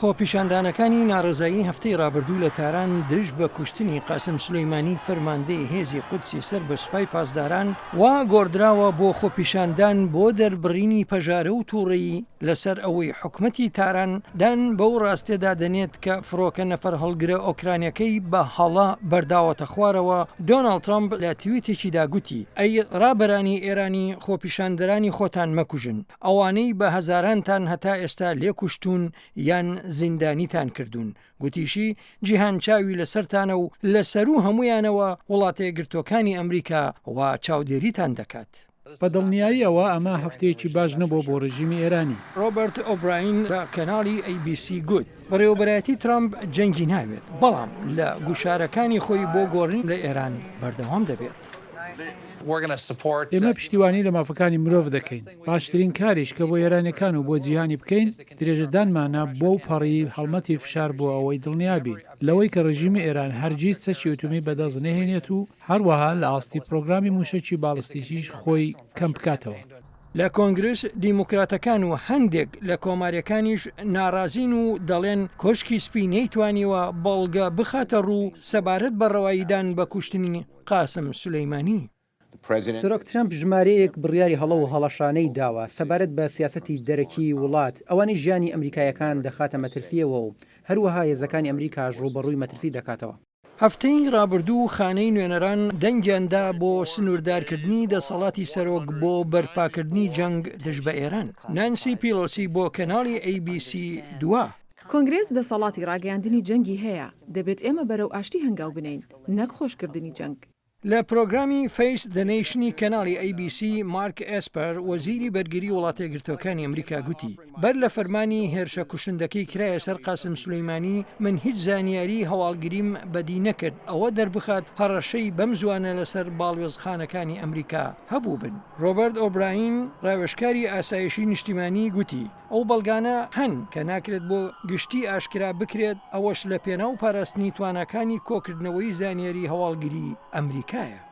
خۆپیشاندانەکانی ناڕزایی هەفتەی ڕابردوو لە تاران دژ بە کوشتنی قاسم سولەیمانی فەرماندەی هێزی قودسی سەر بە سوپای پاسداران وا گۆڕدراوە بۆ خۆپیشاندان بۆ دەربڕینی پەژارە و تووڕەیی لەسەر ئەوەی حکومەتی تاران دان بەو ڕاستێدا دەنێت کە فڕۆکە نەفەر هەڵگرە ئۆکرانیەکەی بە هەڵا بەرداوەتە خوارەوە. دۆناڵد ترامپ لە تویتێکیدا گوتی ئەی ڕابەرانی ئێرانی خۆپیشاندەرانی خۆتان مەکوژن، ئەوانەی بە هەزارانتان هەتا ئێستا لێکوشتون یان زیندانیتان کردوون. گوتیشی جیهان چاوی لەسەرتانە و لەسەر و هەمویانەوە وڵاتە یەکگرتوەکانی ئەمریکا و چاودێریتان دەکات. بە دڵنیایی ئەوە ئەمە هەفتەیەکی باش نەبوو بۆ ڕژیمی ئێرانی. ڕۆبرت ئۆبراین بە کەناڵی ABC گوت بەڕێوەبەرایەتی ترامپ جەنگی ناوێت، بەڵام لە گوشارەکانی خۆی بۆ گۆڕین لە ئێران بەردەوام دەبێت. ئێمە پشتیوانی لە مافەکانی مرۆڤ دەکەین. باشترین کاریش کە بۆ ئێرانەکان و بۆ جیهانی بکەین درێژەدانمانە بۆ و پەڕی هەڵمەتی فشار بۆ ئەوەی دڵنیابین لەوەی کە ڕژیمی ئێران هەرگیز چەکی ئۆتۆمی بەدەست نەهێنێت و هەروەها لە ئاستی پرۆگرامی موشەکی باڵستیکیش خۆی کەم بکاتەوە. لە کۆنگرس دیموکراتەکان و هەندێک لە کۆماریەکانیش ناڕازین و دەڵێن کۆشکی سپی نەیتوانیوە بەڵگە بخاتە ڕوو سەبارەت بە ڕەواییدان بە کوشتنی قاسم سولەیمانی. سەرۆک ترامپ ژمارەیەک بڕیاری هەڵە و هەڵەشانەی داوە سەبارەت بە سیاسەتی دەرەکی وڵات ئەوانی ژیانی ئەمریکایەکان دەخاتە مەترسیەوە و هەروەها هێزەکانی ئەمریکاش ڕوبەڕووی مەترسی دەکاتەوە. هەفتەی ڕابردوو خانەی نوێنەران دەنگیاندا بۆ سنووردارکردنی دەسەڵاتی سەرۆک بۆ بەرپاکردنی جەنگ دژ بە ئێران. نانسی پیلۆسی بۆ کەناڵی ABC دووە. کۆنگرێس دەسەڵاتی ڕاگەیاندنی جەنگی هەیە، دەبێت ئێمە بەرەو ئاشتی هەنگاو بنین، نەک خۆشکردنی جەنگ. لە پرۆگرامی فیس دەنیشنی کەناڵی ABC مارک ئێسپەر وەزیری بەرگری وڵاتە یەکگرتوەکانی ئەمریکا گوتی بەر لە فەرمانی هێرشە کوشندەکەی کرایە سەر قاسم سولەیمانی من هیچ زانیاری هەواڵگریم بەدی نەکرد ئەوە دەربخات هەڕەشەی بەم زوانە لەسەر باڵوێزخانەکانی ئەمریکا هەبوو بن. ڕۆبرت ئۆبراین ڕاوێژکاری ئاسایشی نیشتیمانی گوتی ئەو بەڵگانە هەن کە ناکرێت بۆ گشتی ئاشکرا بکرێت ئەوەش لە پێناو پاراستنی توانەکانی کۆکردنەوەی زانیاری هەواڵگری ئەمریکایە.